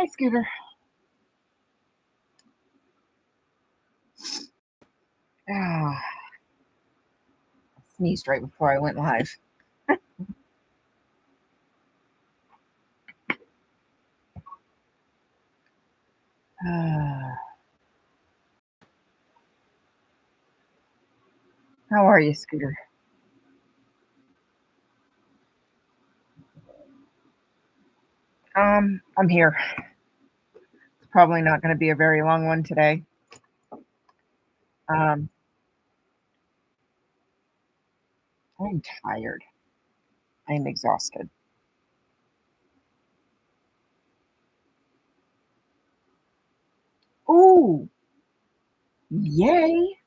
Hi, Scooter. Ah, sneezed right before I went live. Ah, how are you, Scooter? I'm here. It's probably not going to be a very long one today. Um, I'm tired. I'm exhausted. Ooh, yay!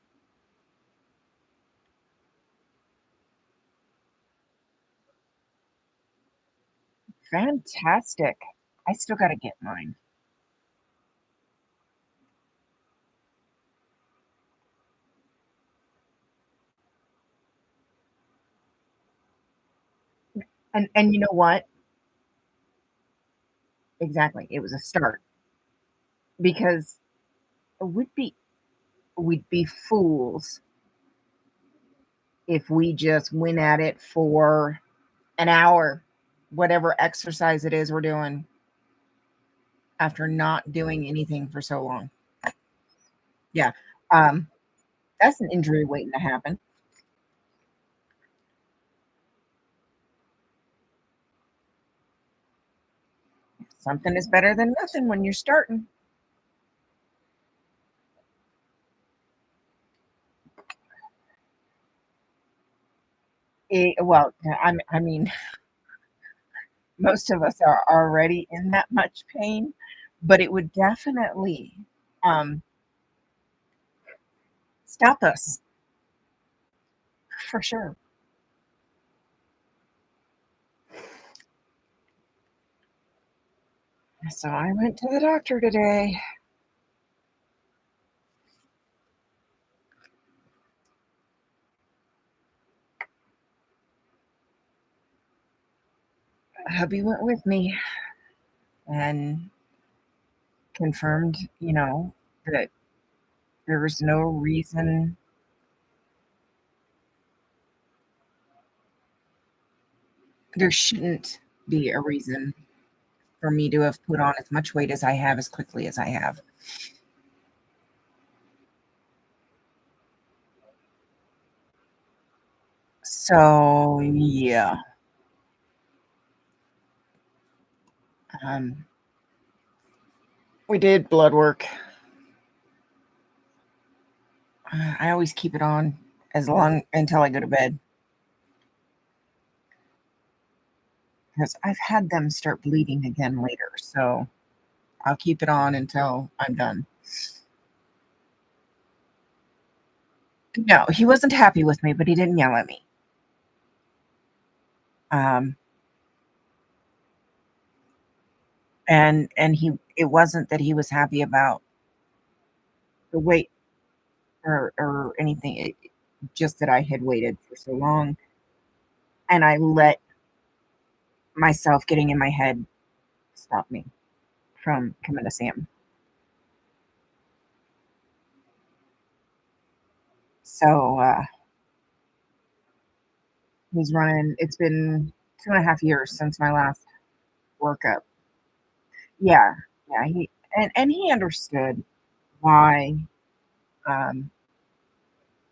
Fantastic. I still got to get mine. And you know what? Exactly. It was a start because we'd be we'd be fools if we just went at it for an hour, whatever exercise it is we're doing, after not doing anything for so long. Yeah. Um, that's an injury waiting to happen. Something is better than nothing when you're starting. Well, I mean, most of us are already in that much pain, but it would definitely um, stop us for sure. So I went to the doctor today. Hubby went with me and confirmed, that there was no reason. There shouldn't be a reason for me to have put on as much weight as I have as quickly as I have. So, yeah, um, we did blood work. I always keep it on as long until I go to bed because I've had them start bleeding again later. So I'll keep it on until I'm done. No, he wasn't happy with me, but he didn't yell at me. Um, and it wasn't that he was happy about the weight or anything. Just that I had waited for so long and I let myself getting in my head stop me from coming to see him. So he's running. It's been 2.5 years since my last workup. Yeah, yeah. And he understood why. Let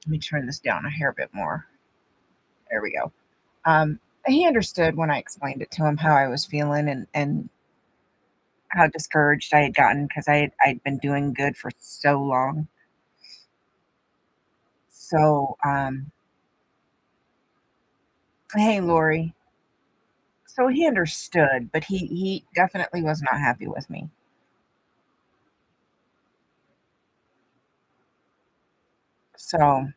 me turn this down a hair bit more. There we go. He understood when I explained it to him how I was feeling and how discouraged I had gotten because I'd been doing good for so long. So, hey, Lori. So he understood, but he definitely was not happy with me. So,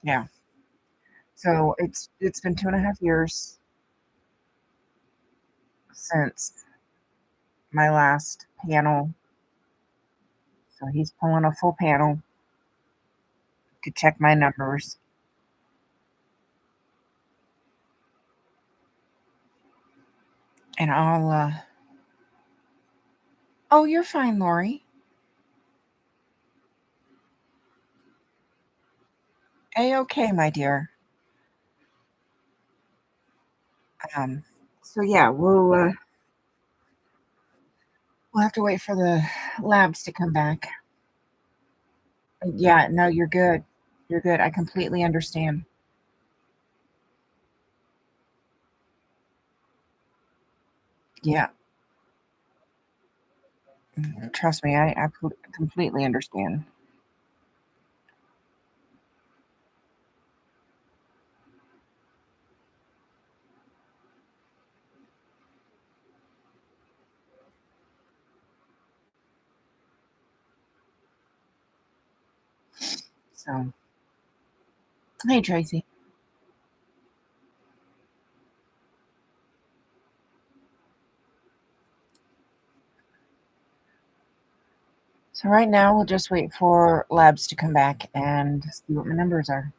yeah. So it's been 2.5 years since my last panel. So he's pulling a full panel to check my numbers. and I'll, oh, you're fine, Lori. A-okay, my dear. Um, so yeah, we'll have to wait for the labs to come back. Yeah, no, you're good. You're good. I completely understand. Yeah, trust me, I completely understand. So, hey, Tracy. So right now we'll just wait for labs to come back and see what my numbers are.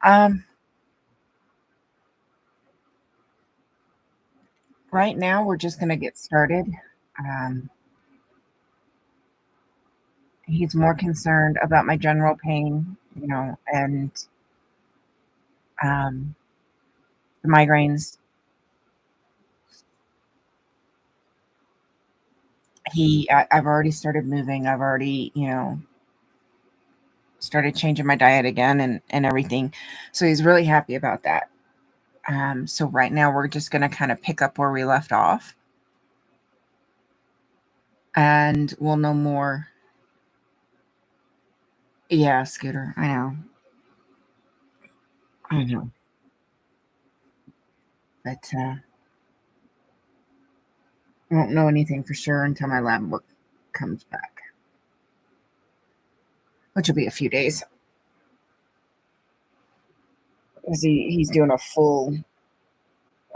Um, right now we're just gonna get started. Um, he's more concerned about my general pain, and um, the migraines. I've already started moving. I've already, started changing my diet again and everything. So he's really happy about that. So right now we're just gonna kind of pick up where we left off, and we'll know more. Yeah, Scooter. I know. I know. But I won't know anything for sure until my lab work comes back, which will be a few days. Because he's doing a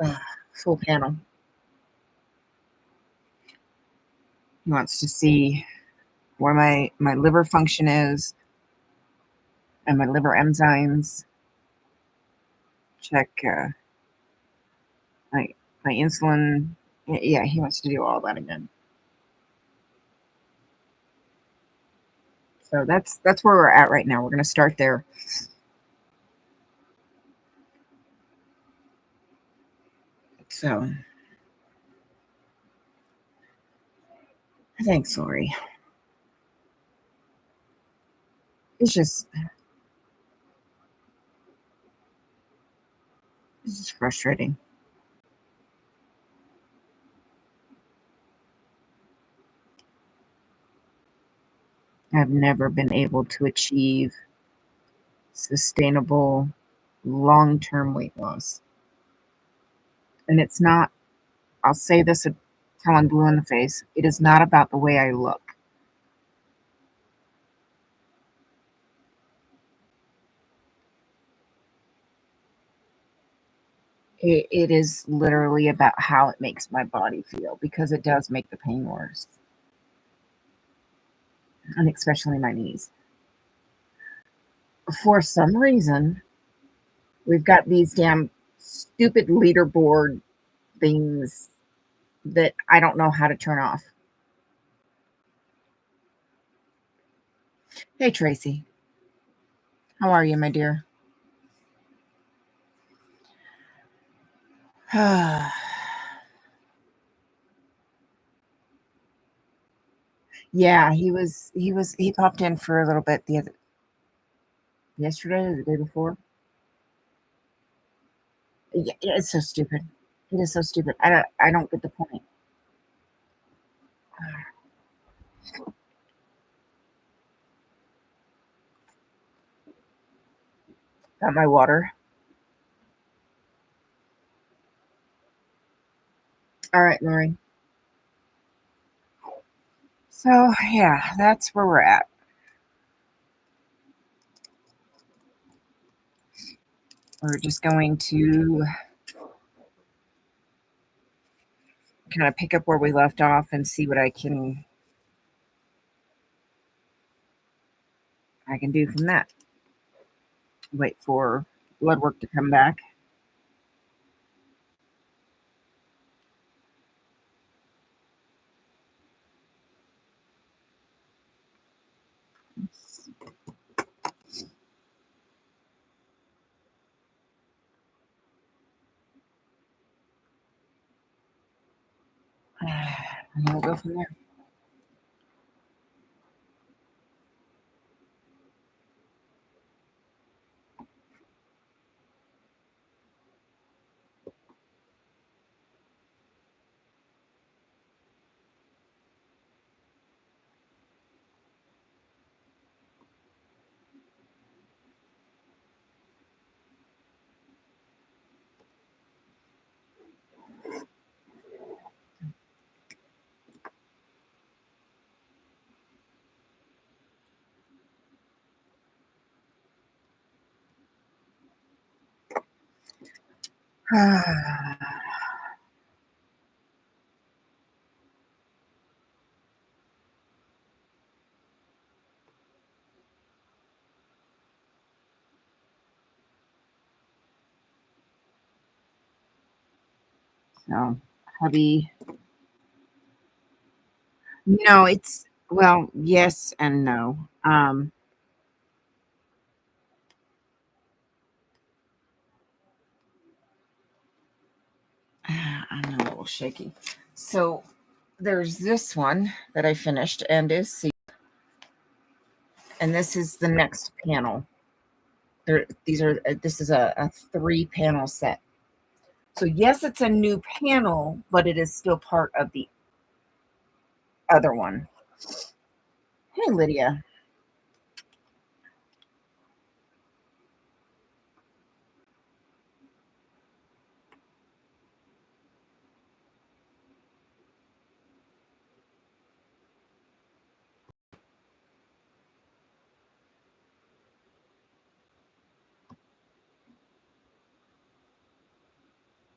uh, full panel. He wants to see where my liver function is and my liver enzymes. Check my my insulin. Yeah, he wants to do all that again. So that's where we're at right now. We're gonna start there. So thanks, Lori. It's just frustrating. I've never been able to achieve sustainable long term weight loss. And it's not, I'll say this until I'm blue in the face, it is not about the way I look. It is literally about how it makes my body feel because it does make the pain worse, and especially my knees. For some reason, we've got these damn stupid leaderboard things that I don't know how to turn off. Hey, Tracy. How are you, my dear? Yeah, he popped in for a little bit yesterday or the day before. Yeah, it's so stupid. It is so stupid. I don't get the point. Got my water. All right, Lori. So yeah, that's where we're at. we're just going to kind of pick up where we left off and see what I can do from that. Wait for blood work to come back. And we'll go from there. So, hubby. No, it's well, yes and no. I'm a little shaky. So there's this one that I finished and is sealed, and this is the next panel. This is a 3-panel set. So yes, it's a new panel, but it is still part of the other one. Hey, Lydia.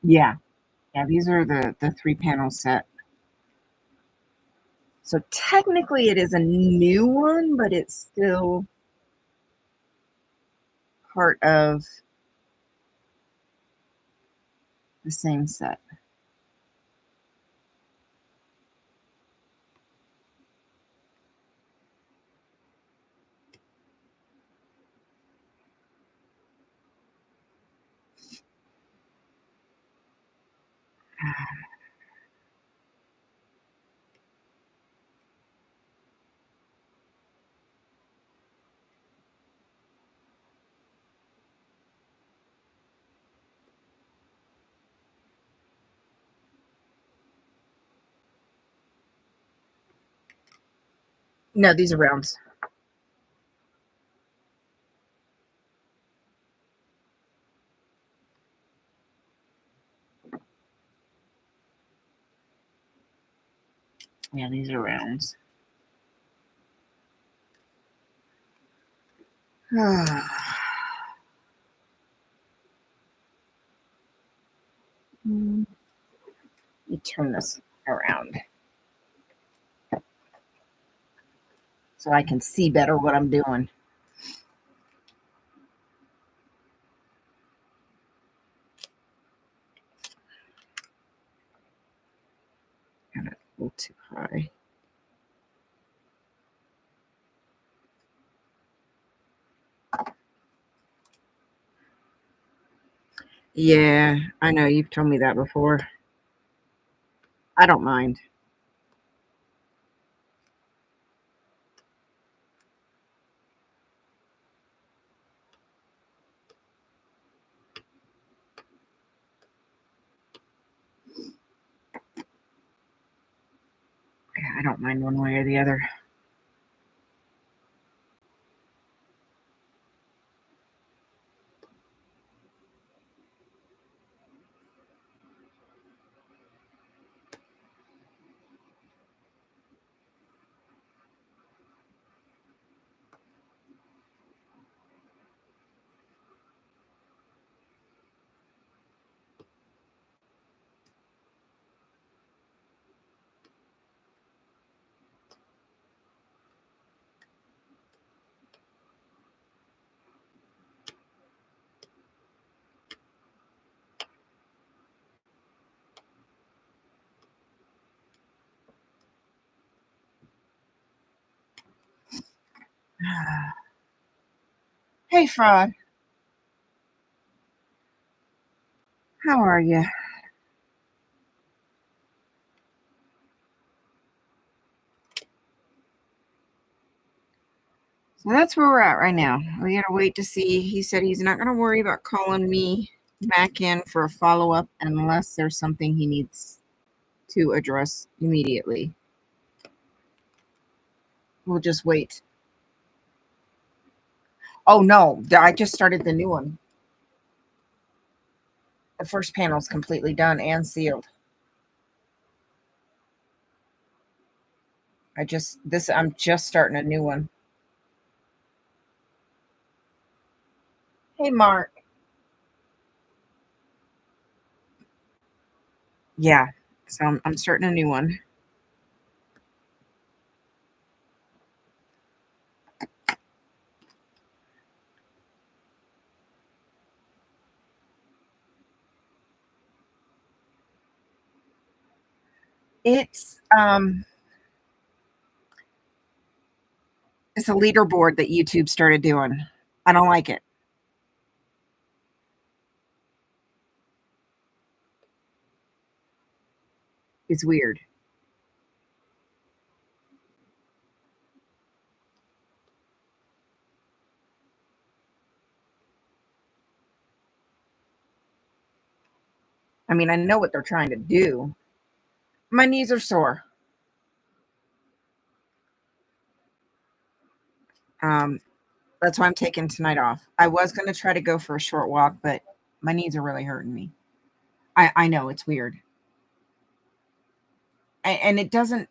Yeah. Yeah, these are the 3-panel set. So technically it is a new one, but it's still part of the same set. No, these are rounds. Yeah, these are rounds. Let me turn this around so I can see better what I'm doing. Got it a little too high. Yeah, I know you've told me that before. I don't mind. I don't mind one way or the other. Hey, Fraud. How are you? So that's where we're at right now. We gotta wait to see. He said he's not gonna worry about calling me back in for a follow-up unless there's something he needs to address immediately. We'll just wait. Oh no, I just started the new one. The first panel's completely done and sealed. I'm just starting a new one. Hey, Mark. Yeah. So I'm starting a new one. It's it's a leaderboard that YouTube started doing. I don't like it. It's weird. I mean, I know what they're trying to do. My knees are sore. Um, that's why I'm taking tonight off. I was gonna try to go for a short walk, but my knees are really hurting me. I know it's weird. And it doesn't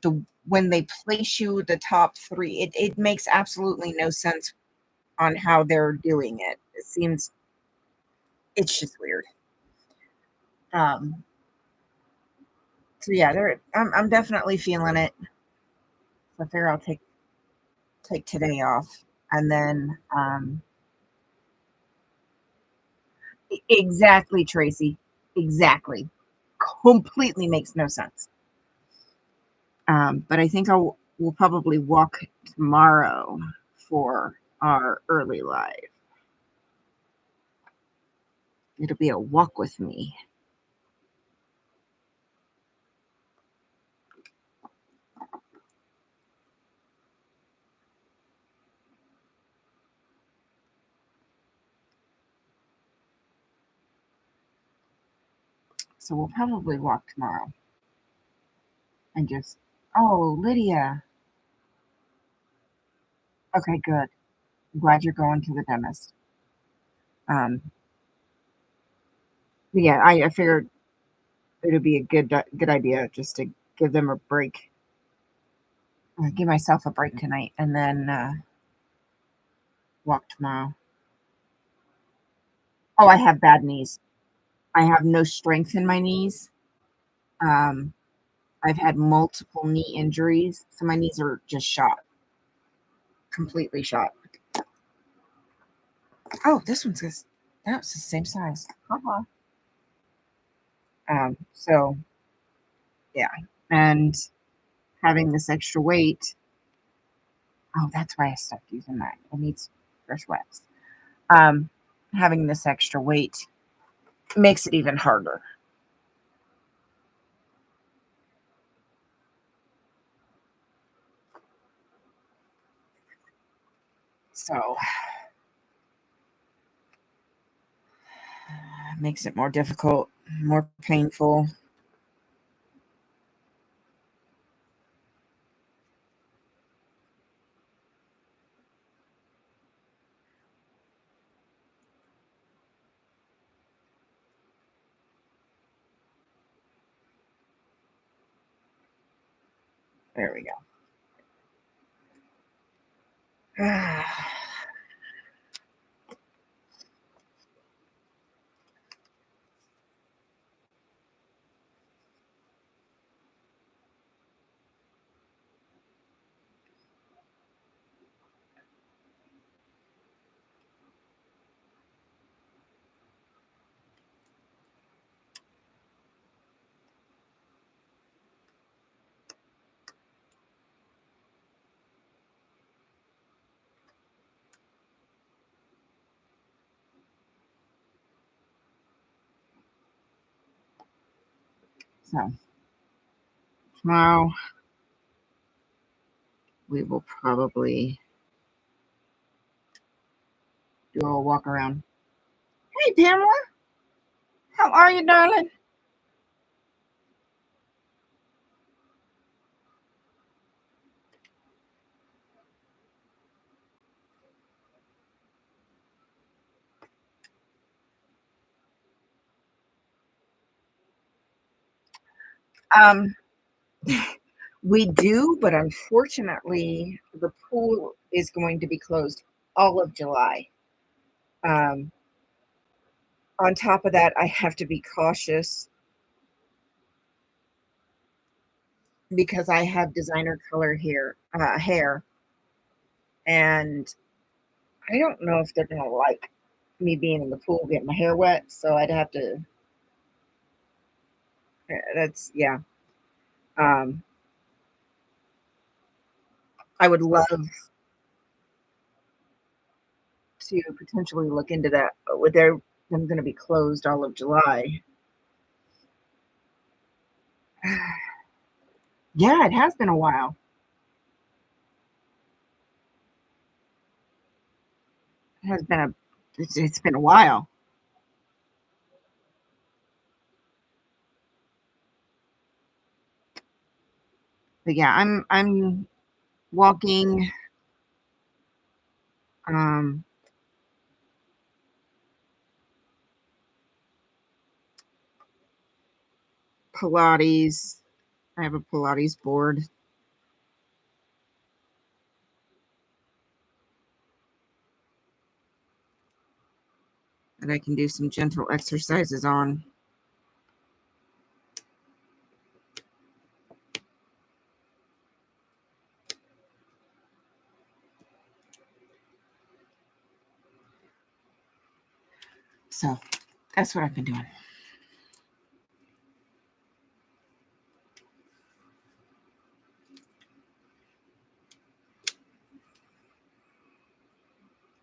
the when they place you the top 3, it makes absolutely no sense on how they're doing it. It seems it's just weird. Um, so yeah, I'm definitely feeling it. So I figure I'll take today off and then exactly, Tracy. Exactly. Completely makes no sense. But I think we'll probably walk tomorrow for our early live. It'll be a walk with me. So we'll probably walk tomorrow and just, oh, Lydia. Okay, good. I'm glad you're going to the dentist. Um, yeah, I figured it would be a good idea just to give them a break, give myself a break tonight, and then walk tomorrow. Oh, I have bad knees. I have no strength in my knees. Um, I've had multiple knee injuries, so my knees are just shot, completely shot. Oh, this one's just that's the same size. Uh-huh. So yeah, and having this extra weight. Oh, that's why I stopped using that. It needs fresh wax. Um, having this extra weight makes it even harder. So makes it more difficult, more painful. There we go. So tomorrow we will probably do a walk around. Hey, Pamela, how are you, darling? Um, we do, but unfortunately, the pool is going to be closed all of July. Um, on top of that, I have to be cautious because I have designer color hair, and I don't know if they're gonna like me being in the pool getting my hair wet. So I'd have to. That's yeah. Um, I would love to potentially look into that, but with their them going to be closed all of July. Yeah, it has been a while. It has been a it's been a while. But yeah, I'm walking, um, Pilates. I have a Pilates board that I can do some gentle exercises on. So that's what I've been doing.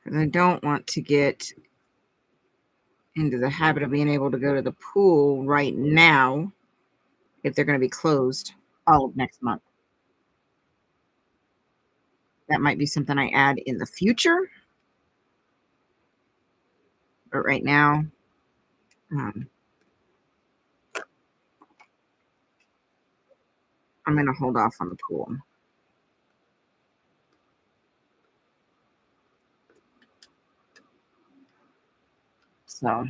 And I don't want to get into the habit of being able to go to the pool right now if they're going to be closed all of next month. That might be something I add in the future, but right now, um, I'm going to hold off on the pool. So,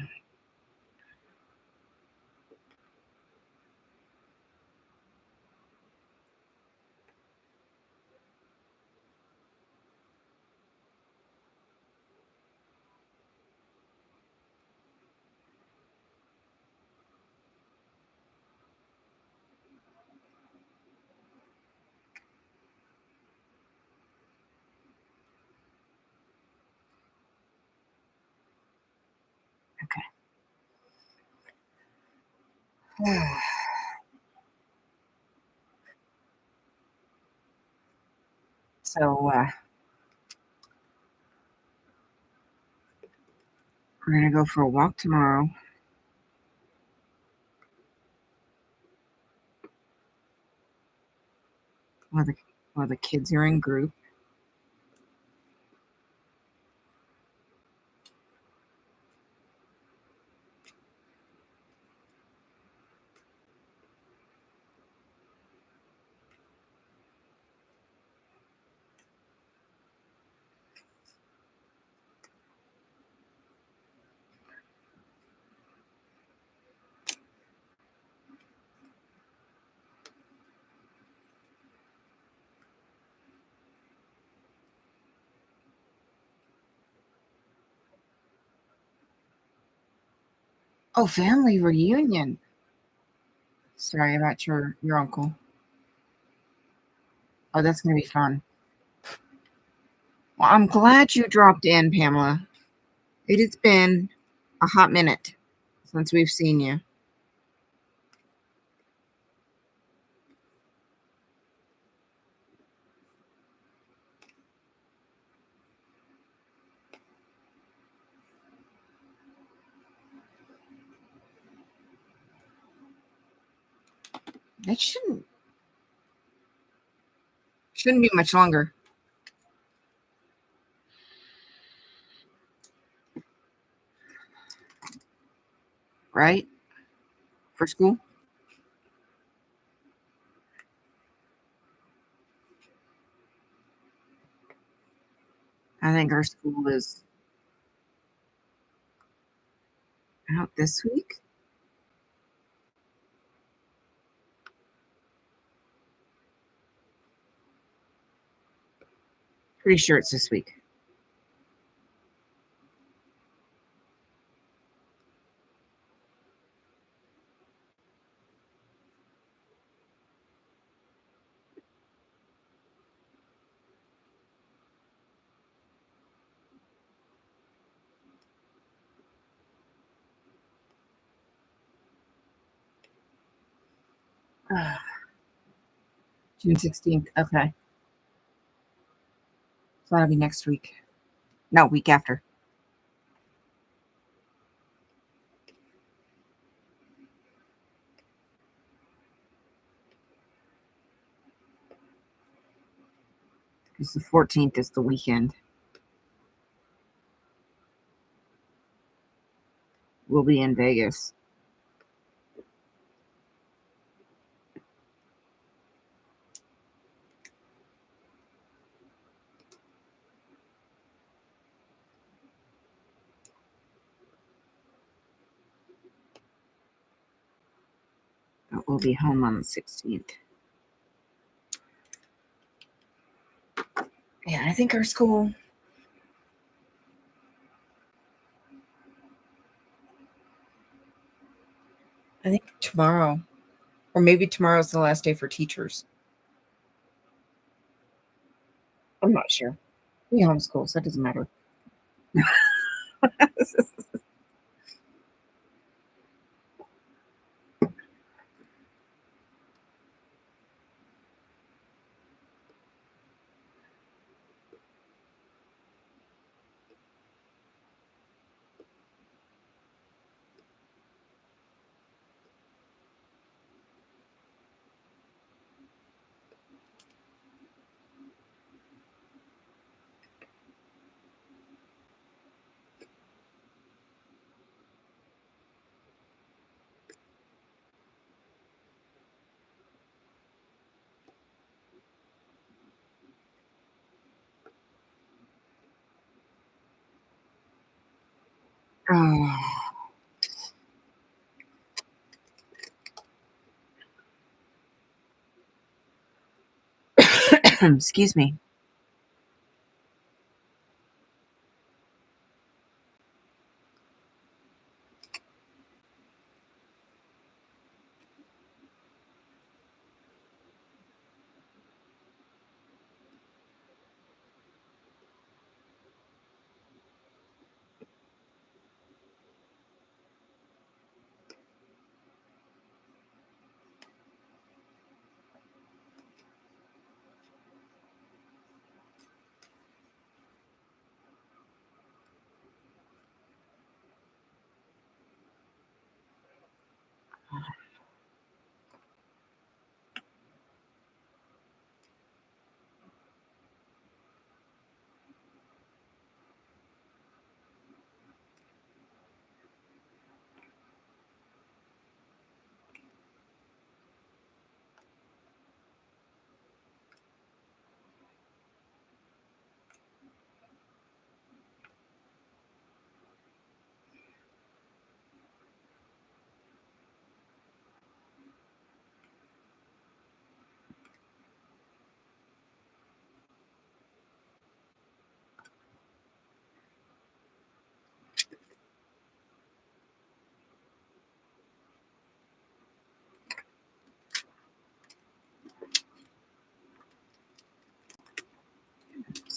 okay. So, we're going to go for a walk tomorrow while the kids are in group. Oh, family reunion. Sorry about your uncle. Oh, that's going to be fun. Well, I'm glad you dropped in, Pamela. It has been a hot minute since we've seen you. That shouldn't be much longer, right? For school? I think our school is out this week. Pretty sure it's this week. June 16th. Okay. So that'll be next week. No, week after. Because the 14th is the weekend. We'll be in Vegas. But we'll be home on the 16th. Yeah, I think our school. I think tomorrow, or maybe tomorrow's the last day for teachers. I'm not sure. We homeschool, so it doesn't matter. Oh. Excuse me.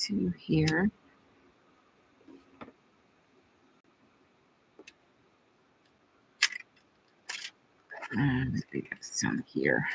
To here. And we have some here.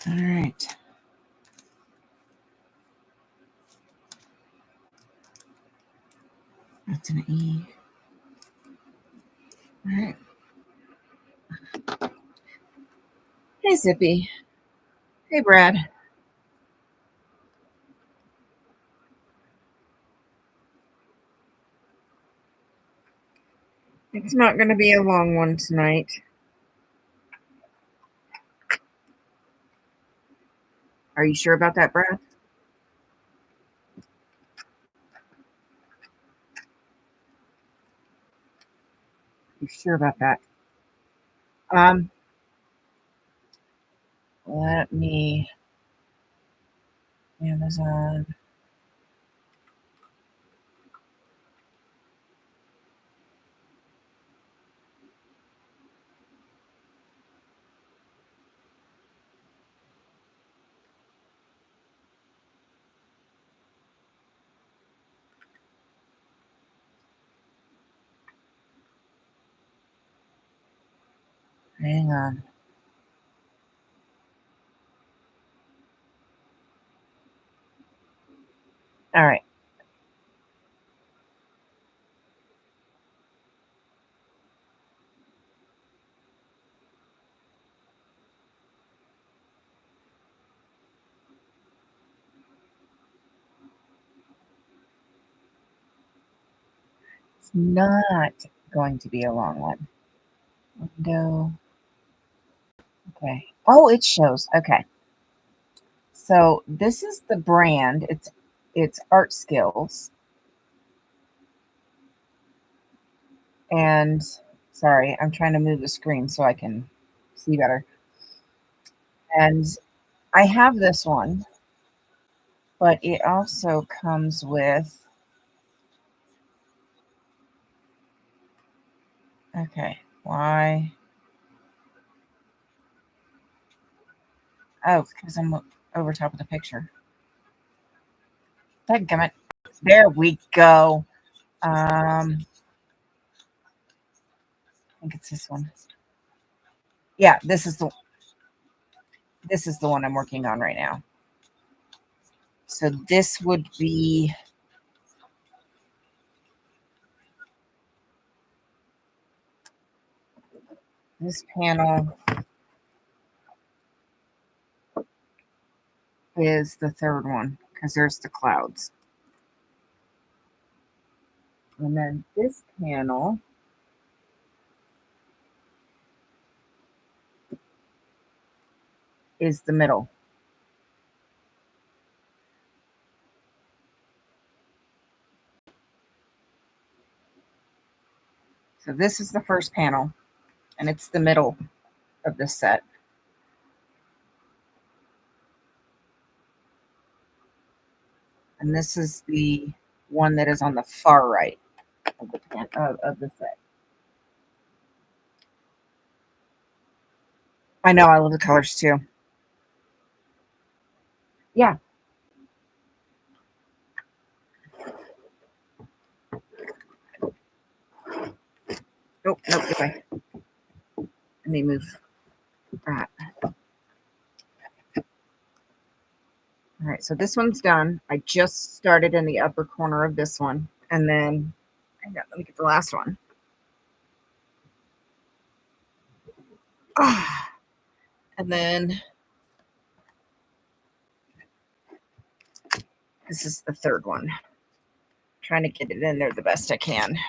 All right. That's an E. All right. Hey, Zippy. Hey, Brad. It's not going to be a long one tonight. Are you sure about that, Brad? You sure about that? Let me Amazon. Hang on. All right. It's not going to be a long one. Window. Okay. Oh, it shows. Okay. So this is the brand. It's Art Skills. And sorry, I'm trying to move the screen so I can see better. And I have this one, but it also comes with, okay, why? Oh, because I'm over top of the picture. Dadgummit. There we go. I think it's this one. Yeah, this is the one I'm working on right now. So this would be this panel is the third one because there's the clouds. And then this panel is the middle. So this is the first panel, and it's the middle of the set. And this is the one that is on the far right of the set. I know, I love the colors too. Yeah. Nope, okay. Let me move that. All right, so this one's done. I just started in the upper corner of this one, and then let me get the last one. And then this is the third one. Trying to get it in there the best I can.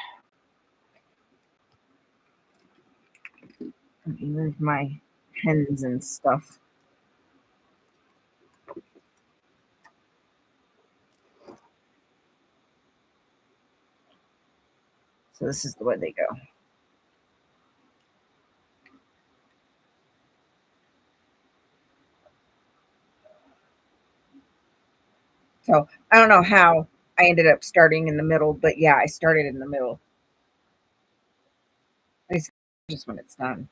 Let me move my pens and stuff. So this is the way they go. So I don't know how I ended up starting in the middle, but yeah, I started in the middle. It's just when it's done.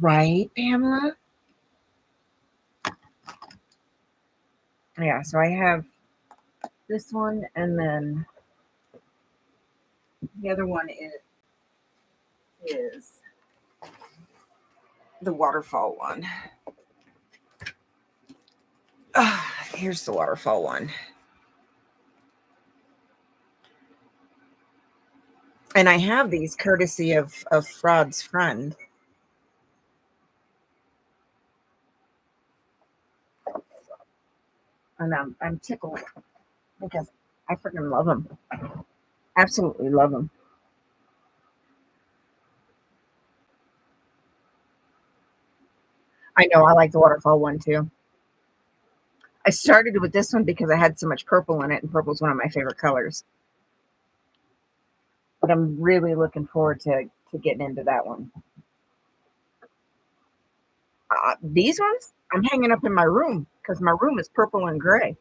Right, Pamela? Yeah, so I have this one, and then the other one is the waterfall one. Here's the waterfall one. And I have these courtesy of Fraud's friend. And I'm tickled because I freaking love them. Absolutely love them. I know, I like the waterfall one too. I started with this one because I had so much purple in it, and purple is one of my favorite colors. But I'm really looking forward to getting into that one. These ones, I'm hanging up in my room because my room is purple and gray.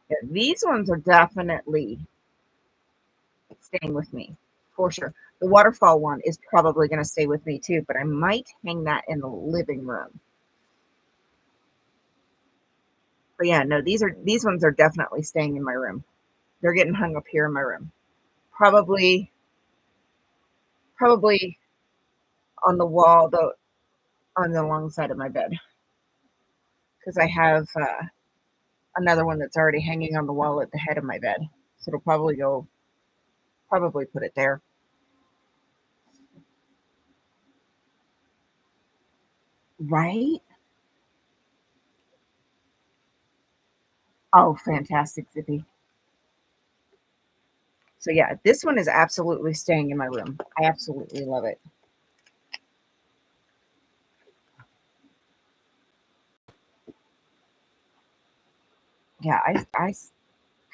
Yeah, these ones are definitely staying with me for sure. The waterfall one is probably going to stay with me too, but I might hang that in the living room. But yeah, no, these ones are definitely staying in my room. They're getting hung up here in my room. Probably on the wall, though, on the long side of my bed, because I have another one that's already hanging on the wall at the head of my bed. So it'll probably put it there. Right? Oh, fantastic, Zippy. So yeah, this one is absolutely staying in my room. I absolutely love it. Yeah,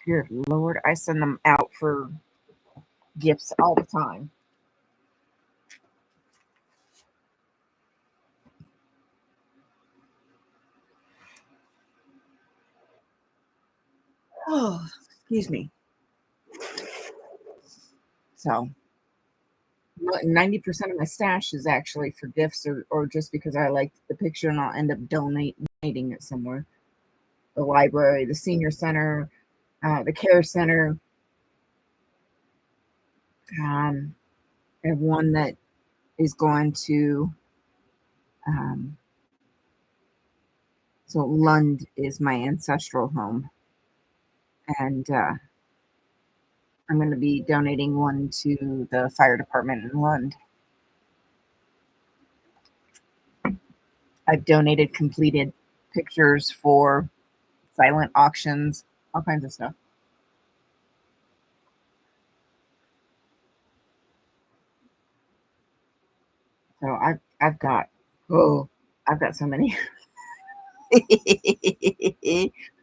dear Lord, I send them out for gifts all the time. Oh, excuse me. So 90% of my stash is actually for gifts or just because I like the picture and I'll end up donating it somewhere. The library, the senior center, the care center. Um, I have one that is going to, um, so Lund is my ancestral home. And I'm going to be donating one to the fire department in Lund. I've donated completed pictures for silent auctions, all kinds of stuff. So I've got so many.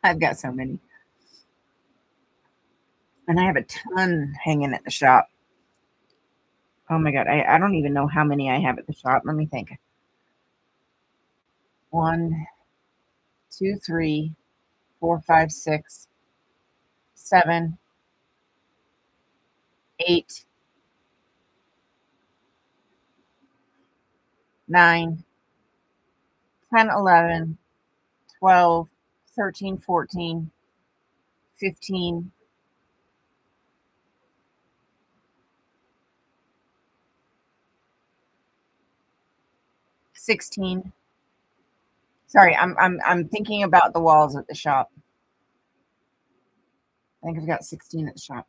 I've got so many. And I have a ton hanging at the shop. Oh my God. I don't even know how many I have at the shop. Let me think. One, two, three, four, five, six, seven, eight, nine, 10, 11, 12, 13, 14, 15, 16. Sorry, I'm thinking about the walls at the shop. I think I've got 16 at the shop.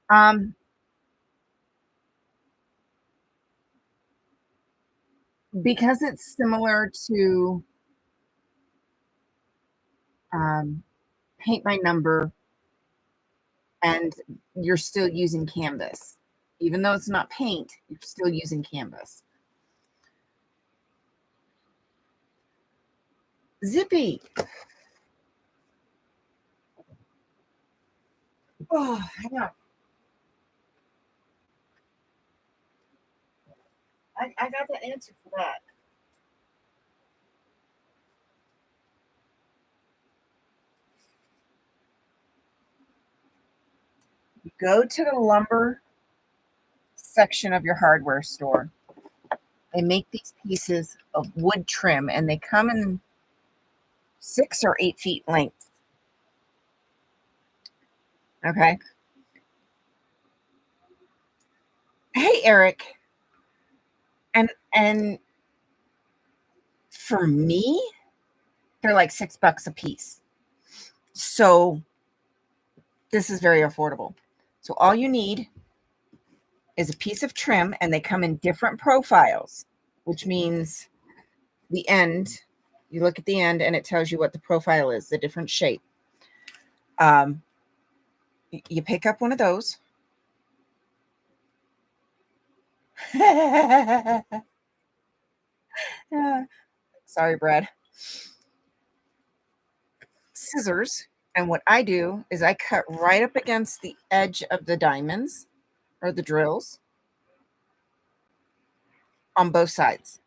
Um, because it's similar to paint by number, and you're still using canvas. Even though it's not paint, you're still using canvas. Zippy. Oh, I know. I got the answer for that. Go to the lumber section of your hardware store. They make these pieces of wood trim and they come in 6 or 8 feet length. Okay. Hey, Eric. And for me, they're like $6 a piece. So this is very affordable. So all you need is a piece of trim, and they come in different profiles, which means the end, you look at the end and it tells you what the profile is, the different shape. Um, you pick up one of those. Sorry, Brad. Scissors. And what I do is I cut right up against the edge of the diamonds or the drills on both sides.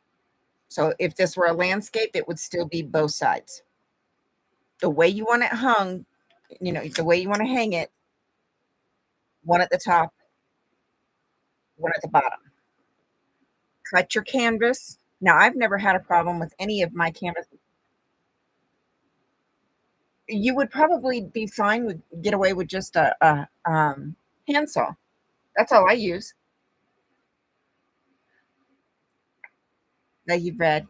So if this were a landscape, it would still be both sides. The way you want it hung, the way you want to hang it, one at the top, one at the bottom. Cut your canvas. Now, I've never had a problem with any of my canvas. You would probably be fine with get away with just a handsaw. That's all I use that you've read.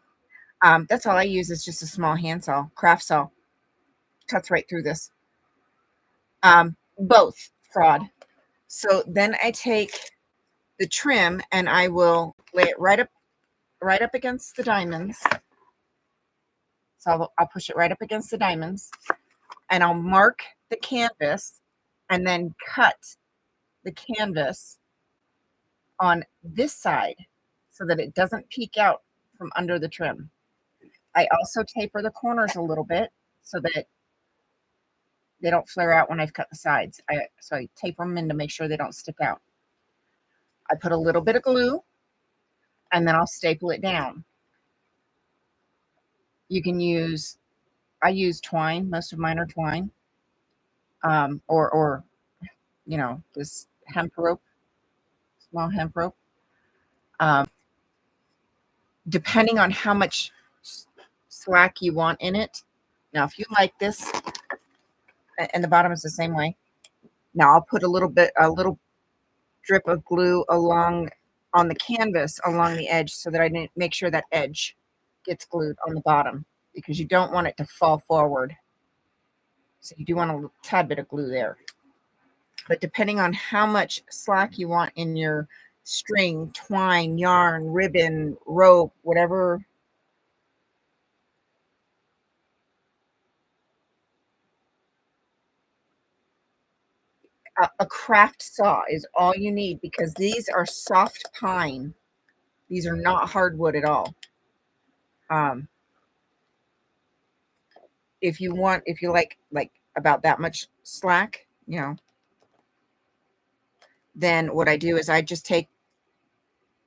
That's all I use is just a small handsaw, craft saw. Cuts right through this. Both fraud. So then I take the trim and I will lay it right up against the diamonds. So I'll push it right up against the diamonds, and I'll mark the canvas and then cut the canvas on this side so that it doesn't peek out from under the trim. I also taper the corners a little bit so that they don't flare out when I've cut the sides. So I taper them in to make sure they don't stick out. I put a little bit of glue and then I'll staple it down. You can use, I use twine. Most of mine are twine, or this hemp rope, small hemp rope. Um, Depending on how much slack you want in it. Now, if you like this, and the bottom is the same way. Now I'll put a little drip of glue along on the canvas along the edge so that I make sure that edge gets glued on the bottom because you don't want it to fall forward. So you do want a tad bit of glue there. But depending on how much slack you want in your string, twine, yarn, ribbon, rope, whatever. A craft saw is all you need because these are soft pine. These are not hardwood at all. Um, if you like about that much slack, then what I do is I just take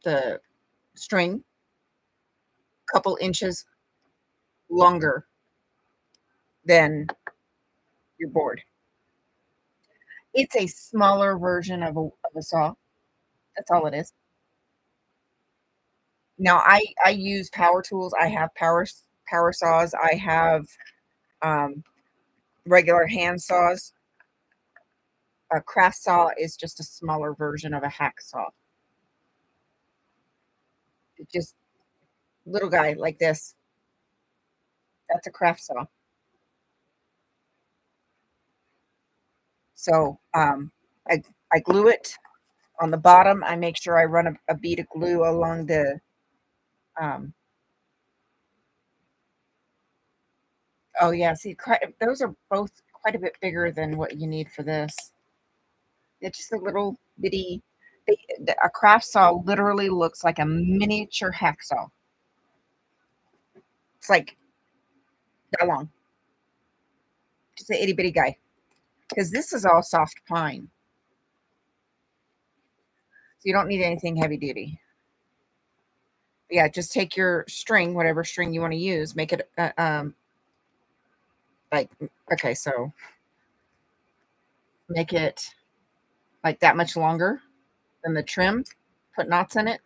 the string a couple inches longer than your board. It's a smaller version of a saw. That's all it is. Now I use power tools. I have power saws. I have um, regular hand saws. A craft saw is just a smaller version of a hacksaw. It just little guy like this. That's a craft saw. So I glue it on the bottom. I make sure I run a bead of glue along the. Um, oh yeah, see, those are both quite a bit bigger than what you need for this. It's just a little bitty. A craft saw literally looks like a miniature hacksaw. It's like that long, just an itty bitty guy. Because this is all soft pine, so you don't need anything heavy duty. Yeah, just take your string, whatever string you want to use, make it like okay, so make it like that much longer than the trim. Put knots in it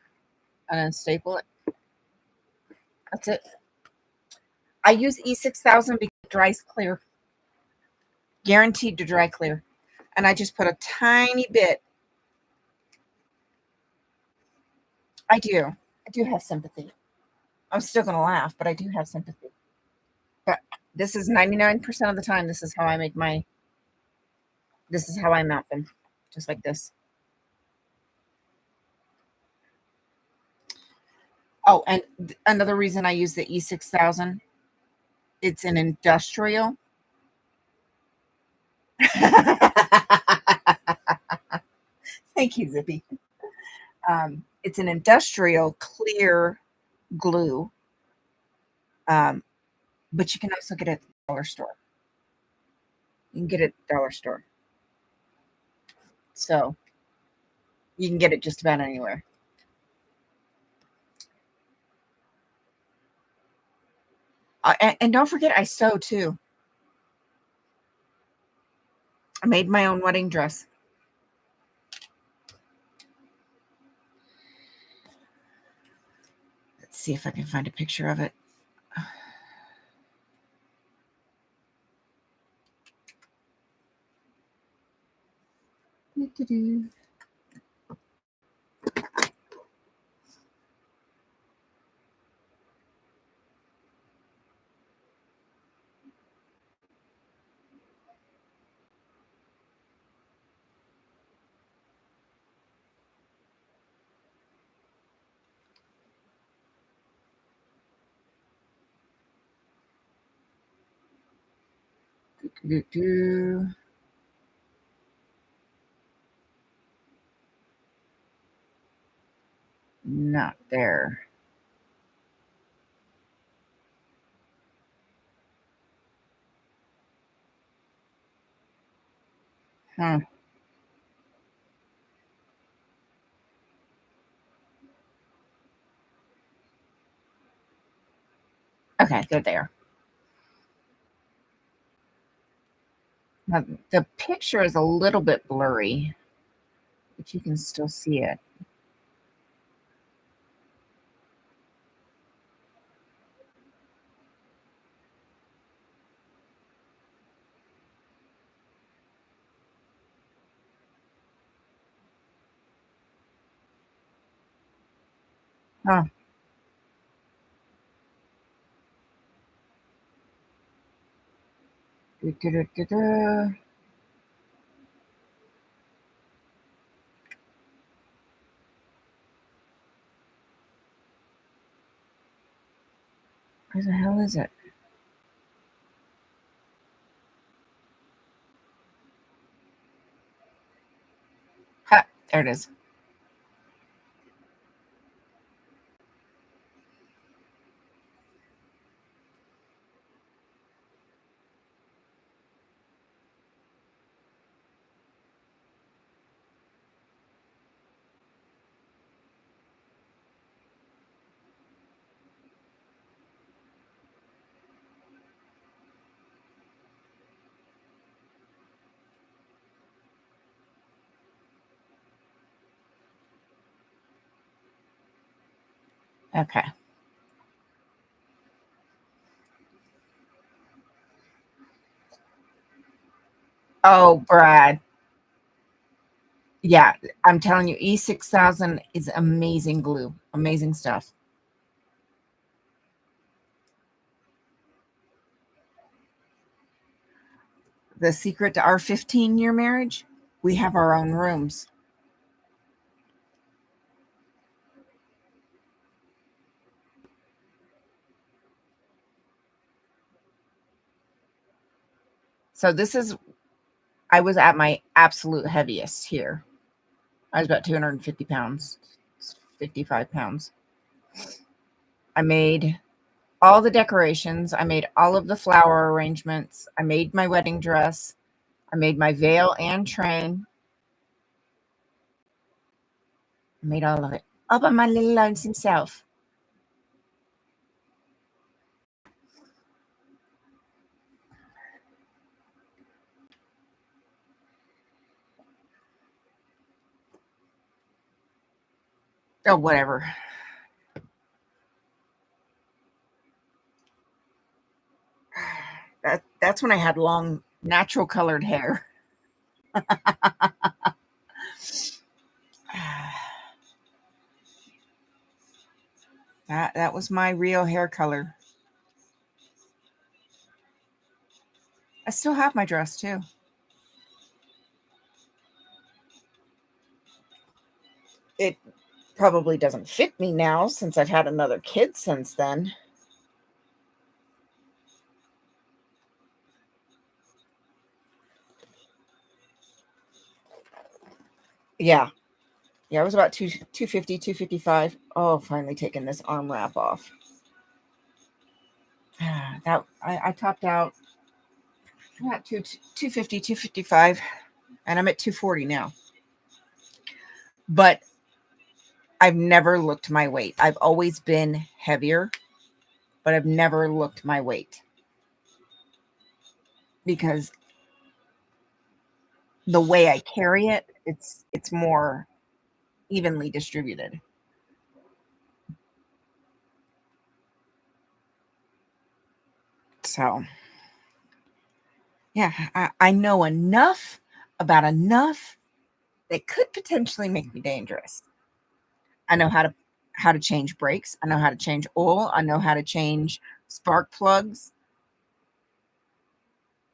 and then staple it. That's it. I use E6000 because it dries clear, guaranteed to dry clear. and I just put a tiny bit. I do. I do have sympathy. I'm still gonna laugh, but I do have sympathy. But this is 99% of the time, this is how I mount them, just like this. Oh, and another reason I use the E6000, it's an industrial. Thank you, Zippy. It's an industrial clear glue, um, but you can also get it at the dollar store. You can get it at the dollar store. So you can get it just about anywhere. And don't forget, I sew too. I made my own wedding dress. Let's see if I can find a picture of it. Not there. Huh. Okay, they're there. Now, the picture is a little bit blurry, but you can still see it. Huh. Do-do-do-do-do. Where the hell is it? Ha, there it is. Okay. Oh, Brad. Yeah, I'm telling you, E6000 is amazing glue. Amazing stuff. The secret to our 15-year marriage, we have our own rooms. So this is, I was at my absolute heaviest here. I was about 250 pounds, 55 pounds. I made all the decorations. I made all of the flower arrangements. I made my wedding dress. I made my veil and train. I made all of it all by my little lonesome self. Oh, whatever. That's when I had long, natural colored hair. That was my real hair color. I still have my dress too. It probably doesn't fit me now since I've had another kid since then. Yeah. Yeah, it was about 250, 255. Oh, finally taking this arm wrap off. That I topped out at 250, 255, and I'm at 240 now. But I've never looked my weight. I've always been heavier, but I've never looked my weight because the way I carry it, it's more evenly distributed. So, yeah, I know enough about enough that could potentially make me dangerous. I know how to change brakes. I know how to change oil. I know how to change spark plugs,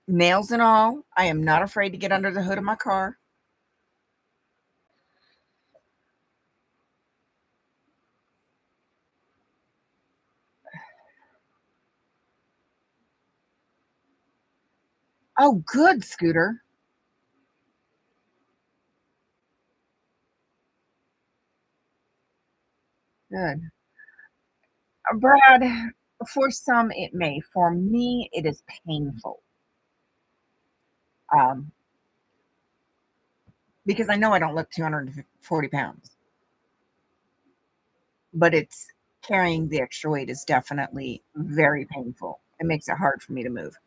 nails and all. I am not afraid to get under the hood of my car. Oh, good, Scooter. Good. Brad, for some it may. For me, it is painful. Um, because I know I don't look 240 pounds, but it's carrying the extra weight is definitely very painful. It makes it hard for me to move.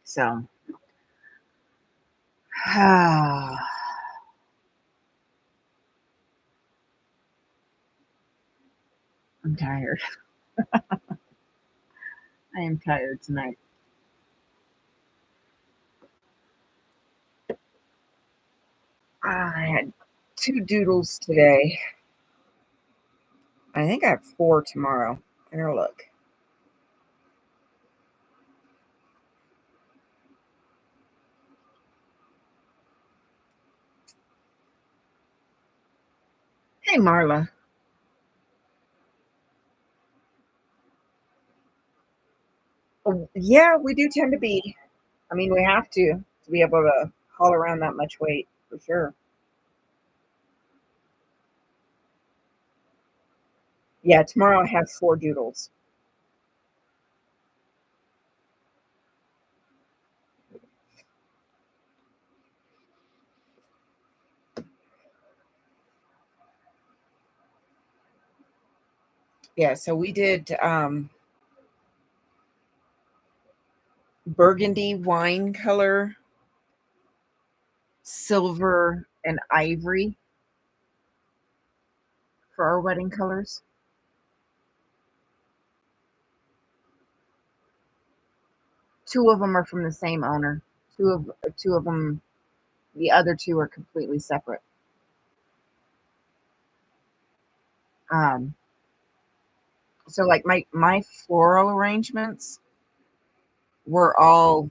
So, I'm tired. I am tired tonight. I had 2 doodles today. I think I have 4 tomorrow. Better look. Hey, Marla. Oh, yeah, we do tend to be. I mean, we have to be able to haul around that much weight for sure. Yeah, tomorrow I have 4 doodles. Yeah, so we did burgundy wine color, silver, and ivory for our wedding colors. 2 of them are from the same owner. 2 of them, the other 2 are completely separate. Um, so like my floral arrangements were all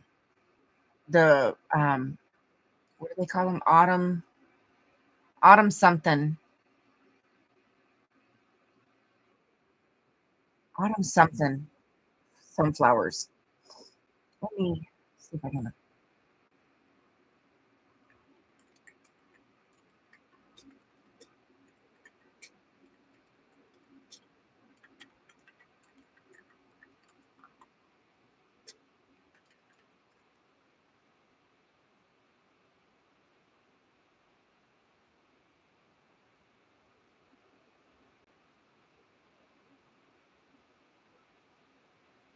the what do they call them? Autumn something. Autumn something sunflowers. Let me see if I can.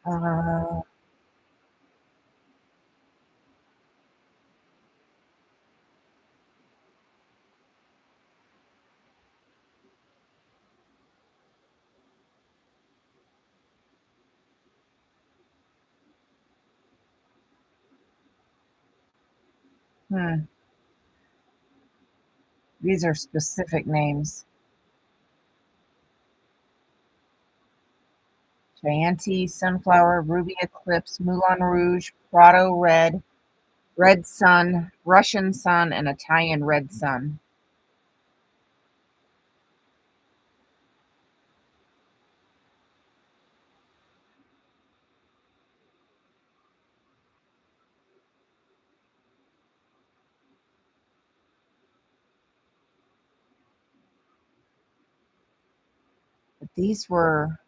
Uh, Hmm. These are specific names. Chianti, Sunflower, Ruby Eclipse, Moulin Rouge, Prado Red, Red Sun, Russian Sun, and Italian Red Sun. But these were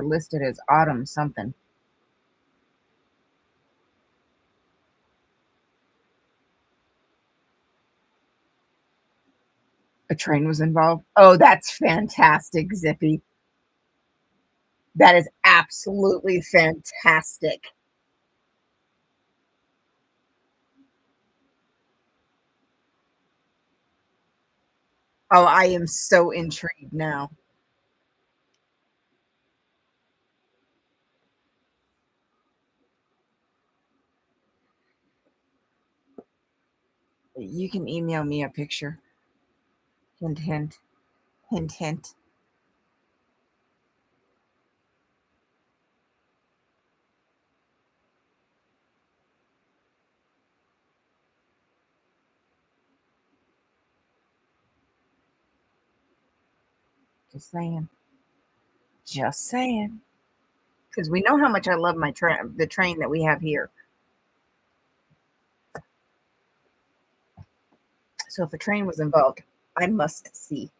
listed as autumn something. A train was involved. Oh, that's fantastic, Zippy. That is absolutely fantastic. Oh, I am so intrigued now. You can email me a picture. Hint, hint, hint, hint. Just saying. Just saying. Because we know how much I love the train that we have here. So if a train was involved, I must see.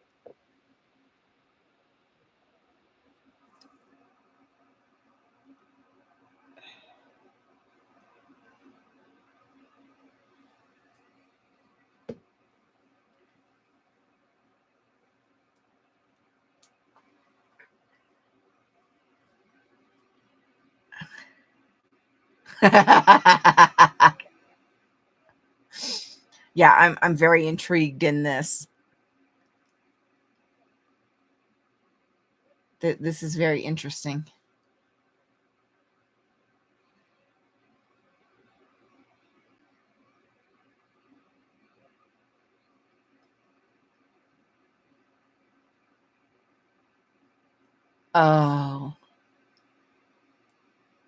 Yeah, I'm very intrigued in this. This is very interesting. Oh,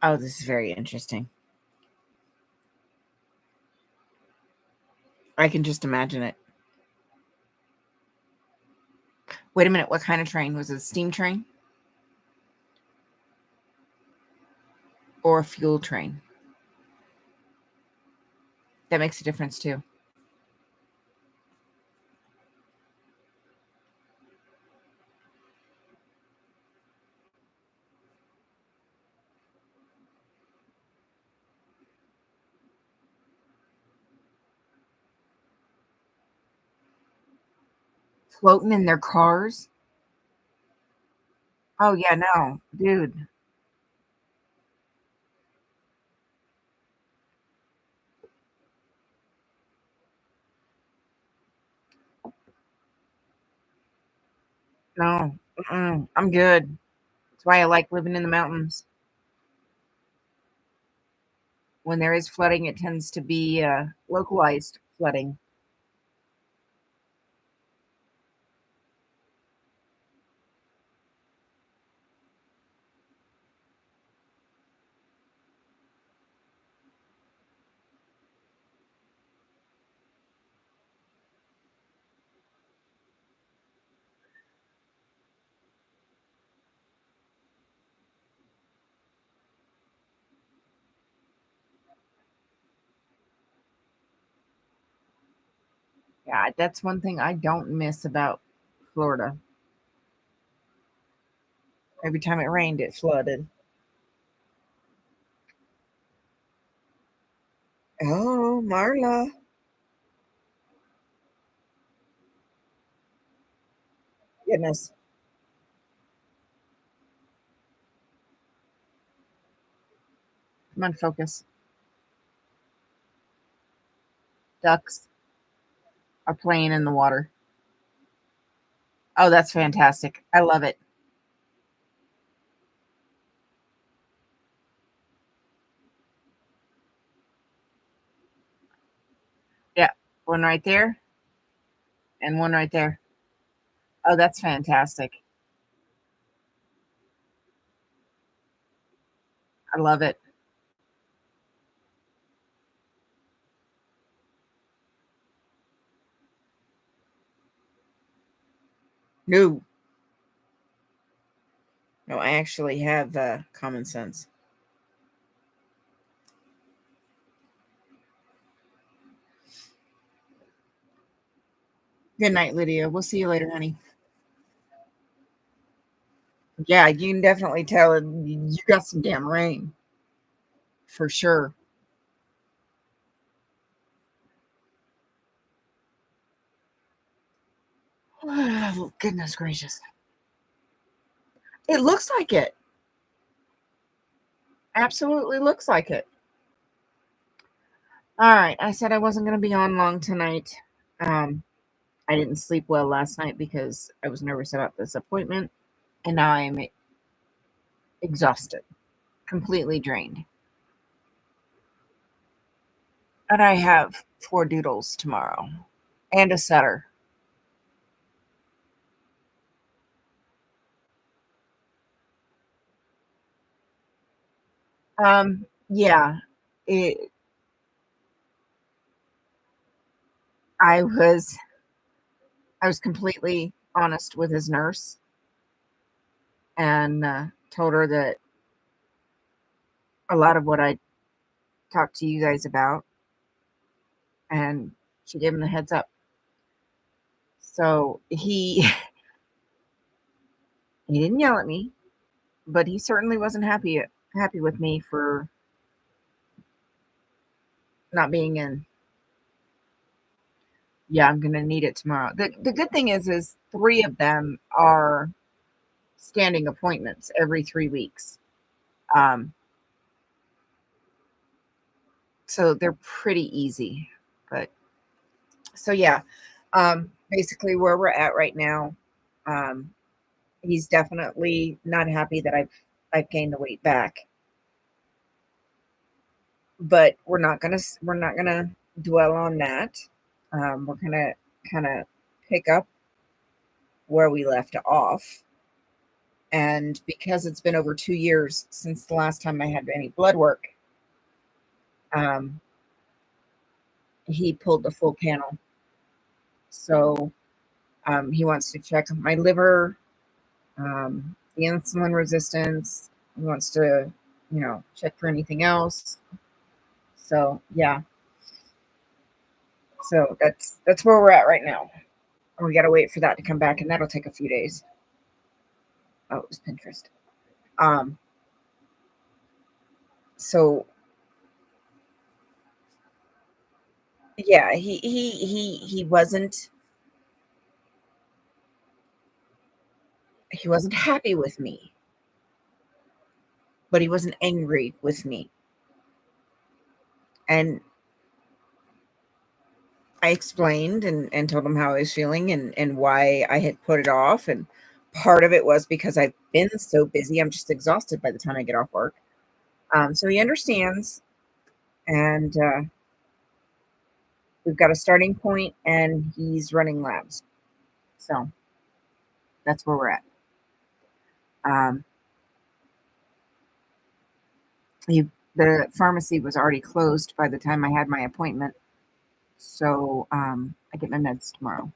oh, this is very interesting. I can just imagine it. Wait a minute, what kind of train was it? A steam train or a fuel train? That makes a difference too. Floating in their cars? Oh yeah, no, dude. No, I'm good. That's why I like living in the mountains. When there is flooding, it tends to be localized flooding. Yeah, that's one thing I don't miss about Florida. Every time it rained, it flooded. Oh, Marla. Goodness. Come on, focus. Ducks are playing in the water. Oh, that's fantastic. I love it. One right there and one right there. Oh, that's fantastic. I love it. No. No, I actually have, common sense. Good night, Lydia. We'll see you later, honey. Yeah, you can definitely tell you got some damn rain for sure. Oh, goodness gracious. It looks like it. Absolutely looks like it. All right. I said I wasn't going to be on long tonight. Um, I didn't sleep well last night because I was nervous about this appointment, and now I'm exhausted, completely drained. And I have 4 doodles tomorrow and a setter. Yeah, it, I was I was completely honest with his nurse and told her that a lot of what I talked to you guys about, and she gave him the heads up. So he he didn't yell at me, but he certainly wasn't happy with me for not being in. Yeah, I'm gonna need it tomorrow. The good thing is 3 of them are standing appointments every 3 weeks. Um, so they're pretty easy. But so yeah, basically where we're at right now, um, he's definitely not happy that I've gained the weight back, but we're not gonna dwell on that. We're gonna kind of pick up where we left off. And because it's been over 2 years since the last time I had any blood work, um, he pulled the full panel. So he wants to check my liver, the insulin resistance. He wants to, check for anything else. So yeah, so that's where we're at right now. We got to wait for that to come back, and that'll take a few days. Oh, it was Pinterest. Um, so yeah, he wasn't happy with me, but he wasn't angry with me. And I explained and told him how I was feeling and why I had put it off. And part of it was because I've been so busy. I'm just exhausted by the time I get off work. So he understands. And we've got a starting point, and he's running labs. So that's where we're at. Um, he, the pharmacy was already closed by the time I had my appointment. So I get my meds tomorrow.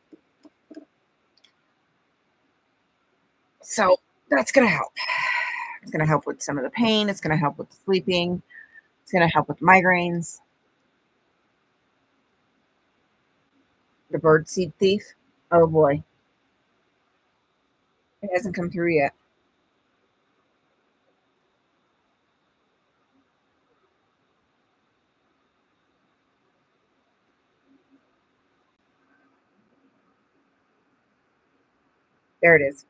So that's going to help. It's going to help with some of the pain. It's going to help with the sleeping. It's going to help with migraines. The bird seed thief. Oh boy. It hasn't come through yet. There it is.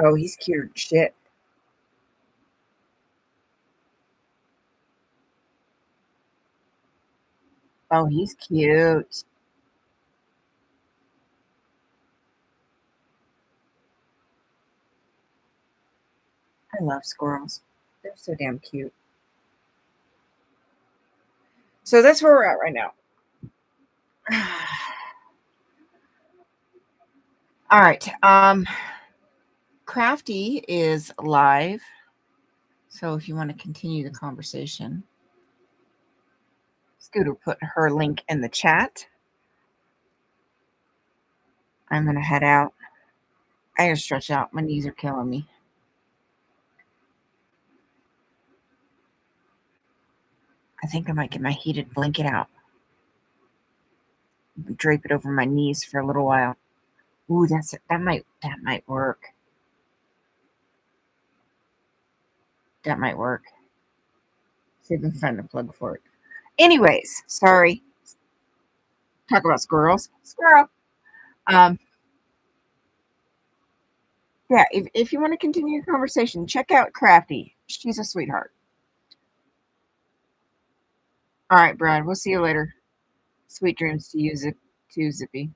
Oh, he's cute. Shit. Oh, he's cute. I love squirrels. so damn cute. So that's where we're at right now. All right. Crafty is live. So if you want to continue the conversation, Scooter put her link in the chat. I'm going to head out. I gotta stretch out. My knees are killing me. I think I might get my heated blanket out. Drape it over my knees for a little while. Ooh, that might work. That might work. See if I can find a plug for it. Anyways, sorry. Talk about squirrels. Squirrel. Um, yeah, if you want to continue your conversation, check out Crafty. She's a sweetheart. All right, Brad. We'll see you later. Sweet dreams to you, to Zippy.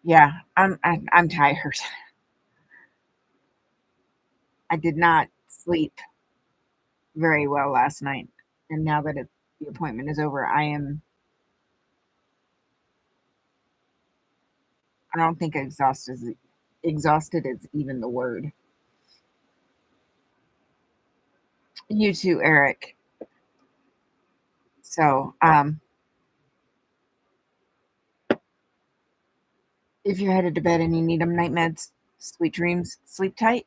Yeah, I'm tired. I did not sleep very well last night, and now that the appointment is over, I don't think exhausted is even the word. You too, Eric. So, if you're headed to bed and you need them night meds, sweet dreams, sleep tight.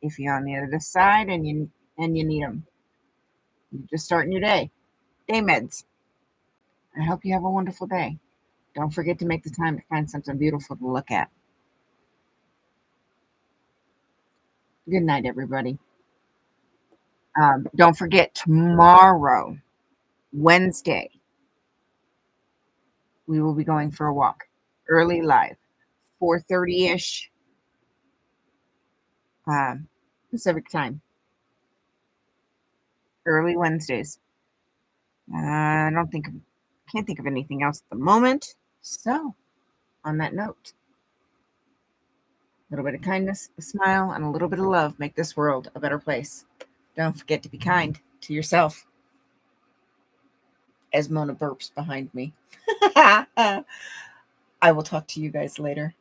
If you're on the other side and you need them, you're just starting your day. Day meds. I hope you have a wonderful day. Don't forget to make the time to find something beautiful to look at. Good night, everybody. Don't forget tomorrow, Wednesday, we will be going for a walk, early live, 4:30ish Pacific time. Early Wednesdays. I can't think of anything else at the moment. So, on that note, a little bit of kindness, a smile, and a little bit of love make this world a better place. Don't forget to be kind to yourself. As Mona burps behind me. I will talk to you guys later.